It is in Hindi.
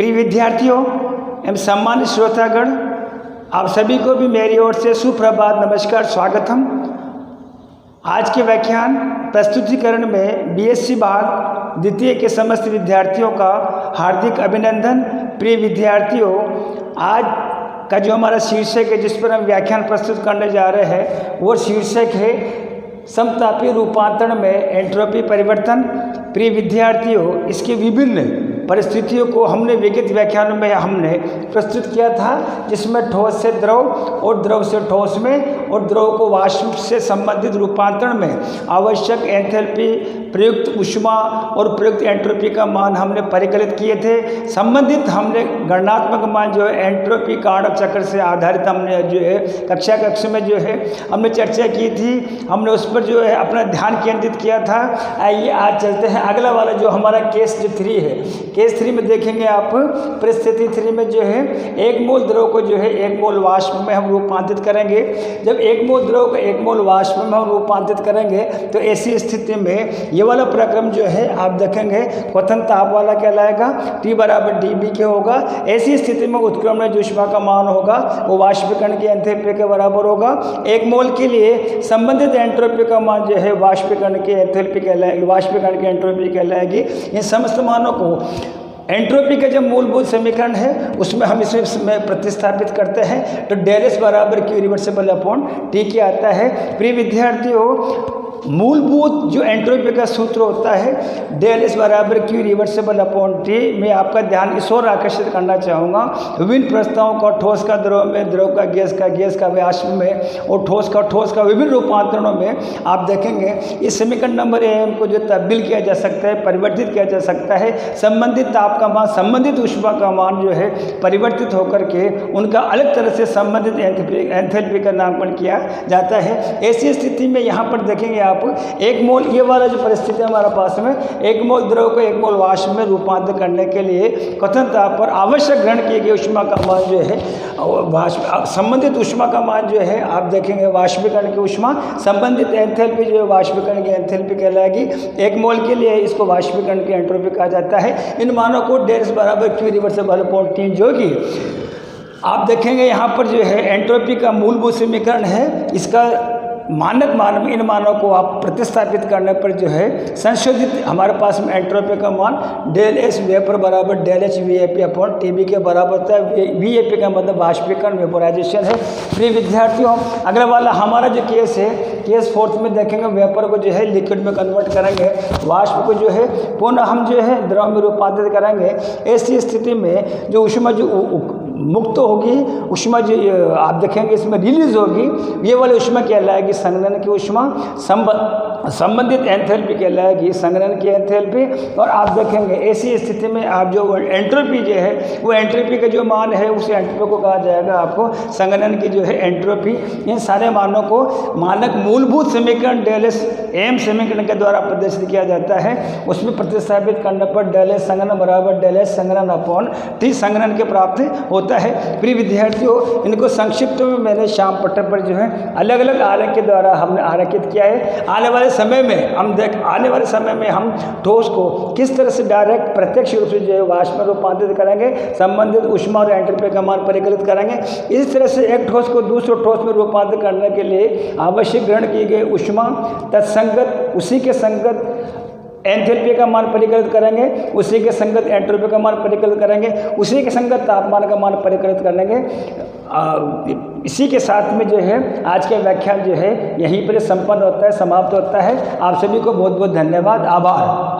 प्रिय विद्यार्थियों एवं सम्मानित श्रोतागण, आप सभी को भी मेरी ओर से सुप्रभात, नमस्कार, स्वागतम। आज के व्याख्यान प्रस्तुतिकरण में बीएससी भाग द्वितीय के समस्त विद्यार्थियों का हार्दिक अभिनंदन। प्रिय विद्यार्थियों, आज का जो हमारा शीर्षक है जिस पर हम व्याख्यान प्रस्तुत करने जा रहे हैं वो शीर्षक है समतापीय रूपांतरण में एंट्रोपी परिवर्तन। प्रिय विद्यार्थियों, इसके विभिन्न परिस्थितियों को हमने विगत व्याख्यानों में हमने प्रस्तुत किया था, जिसमें ठोस से द्रव और द्रव से ठोस में और द्रव को वाष्प से संबंधित रूपांतरण में आवश्यक एंथैल्पी, प्रयुक्त ऊष्मा और प्रयुक्त एंट्रोपी का मान हमने परिकलित किए थे। संबंधित हमने गणनात्मक मान जो है एंट्रोपी कार्नोट चक्र से आधारित हमने जो है कक्षा में जो है हमने चर्चा की थी, हमने उस पर जो है अपना ध्यान केंद्रित किया था। आइए आज चलते हैं अगला वाला जो हमारा केस जो 3 है। केस 3 में देखेंगे आप, परिस्थिति 3 में जो है 1 मोल द्रव को जो है 1 मोल वाष्प में हम रूपांतरित करेंगे। जब 1 मोल द्रव को 1 मोल वाष्प में हम रूपांतरित करेंगे तो ऐसी स्थिति में ये वाला प्रक्रम जो है आप देखेंगे क्वथन ताप वाला कहलाएगा, T बराबर dB के होगा। ऐसी स्थिति में उत्क्रमण जो ऊष्मा का मान होगा वो वाष्पीकरण की एंथैल्पी के बराबर होगा। 1 मोल के लिए संबंधित एंट्रोपी का मान जो है वाष्पीकरण की एंथैल्पी कहलाएगी, वाष्पीकरण की एंट्रोपी कहलाएगी। इन समस्त मानों को एंट्रोपी का जो मूलभूत समीकरण है उसमें हम इसमें प्रतिस्थापित करते हैं तो डेल एस बराबर क्यू रिवर्सिबल अपॉन टी के आता है। प्रिय विद्यार्थियों, मूलभूत जो एंट्रोपी का सूत्र होता है डेल एस बराबर क्यू रिवर्सिबल अपॉन टी। मैं आपका ध्यान इस ओर आकर्षित करना चाहूँगा। विभिन्न प्रस्तावों का ठोस का द्रव में, द्रव का गैस का वाष्प में और ठोस का विभिन्न रूपांतरणों में आप देखेंगे इस समीकरण नंबर एम को जो तब्दील किया जा सकता है, परिवर्तित किया जा सकता है। संबंधित ताप का मान, संबंधित ऊष्मा का मान जो है परिवर्तित होकर के उनका अलग तरह से संबंधित एंथैल्पी का नामकरण किया जाता है। ऐसी स्थिति में यहाँ पर देखेंगे आप 1 मोल, ये वाला जो परिस्थिति है हमारे पास में 1 मोल द्रव को 1 मोल वाष्प में रूपांतरित करने के लिए क्वथन ताप पर आवश्यक ग्रहण किए गए ऊष्मा का मान जो है वाष्प, संबंधित ऊष्मा का मान जो है आप देखेंगे वाष्पीकरण की ऊष्मा, संबंधित एंथैल्पी जो है वाष्पीकरण की एंथैल्पी कहलाएगी। 1 मोल के लिए इसको वाष्पीकरण की एंट्रोपी कहा जाता है। इन मानों को डेल एस बराबर क्यू रिवर्सिबल अपॉन टी जो कि आप देखेंगे यहाँ पर जो है एंट्रोपी का मूलभूत समीकरण है। इसका मानक मान में इन मानों को आप प्रतिस्थापित करने पर जो है संशोधित हमारे पास में एंट्रोपी का मान डेल एस वेपर बराबर del H V A P upon T B के बराबर होता है। वी ए पी का मतलब वाष्पीकरण, वेपोराइजेशन है। प्रिय विद्यार्थियों, अगला वाला हमारा जो केस है, केस 4 में देखेंगे वेपर को जो है लिक्विड में कन्वर्ट करेंगे, वाष्प को जो है पुनः हम जो है द्रव में रूपांतरित करेंगे। ऐसी स्थिति में जो ऊष्मा जो मुक्त होगी, ऊष्मा जो आप देखेंगे इसमें रिलीज होगी, ये वाली ऊष्मा कहलाएगी संघनन की ऊष्मा, संबंधित एंथैल्पी कहलाएगी संघनन की एंथैल्पी। और आप देखेंगे ऐसी स्थिति में आप जो एंट्रोपी जो है वो एंट्रोपी का जो मान है उस एंट्रोपी को कहा जाएगा आपको संघनन की जो है एंट्रोपी। इन सारे मानों को मानक मूलभूत समीकरण डेल एस एम समीकरण के द्वारा प्रदर्शित किया जाता है। उसमें प्रतिस्थापित करने पर डेल एस संघनन बराबर डेल एस संघनन अपॉन टी संघनन के प्राप्त होता है। प्रिय विद्यार्थियों, इनको संक्षिप्त में मैंने श्याम पट्ट पर जो है अलग अलग आरेख के द्वारा हमने आरेखित किया है। आने वाले समय में हम ठोस को किस तरह से डायरेक्ट प्रत्यक्ष रूप से जो है वाष्प में रूपांतरित करेंगे, संबंधित ऊष्मा और एंट्रोपी का मान परिकलित करेंगे। इस तरह से एक ठोस को दूसरे ठोस में रूपांतरित करने के लिए आवश्यक ग्रहण की गई ऊष्मा तत्संगत उसी के संगत एंथैल्पी का मान परिकलित करेंगे, उसी के संगत एंट्रोपी का मान परिकलित करेंगे, उसी के संगत तापमान का मान परिकलित करेंगे। इसी के साथ में जो है आज के व्याख्यान जो है यहीं पर संपन्न होता है, समाप्त होता है। आप सभी को बहुत बहुत धन्यवाद, आभार।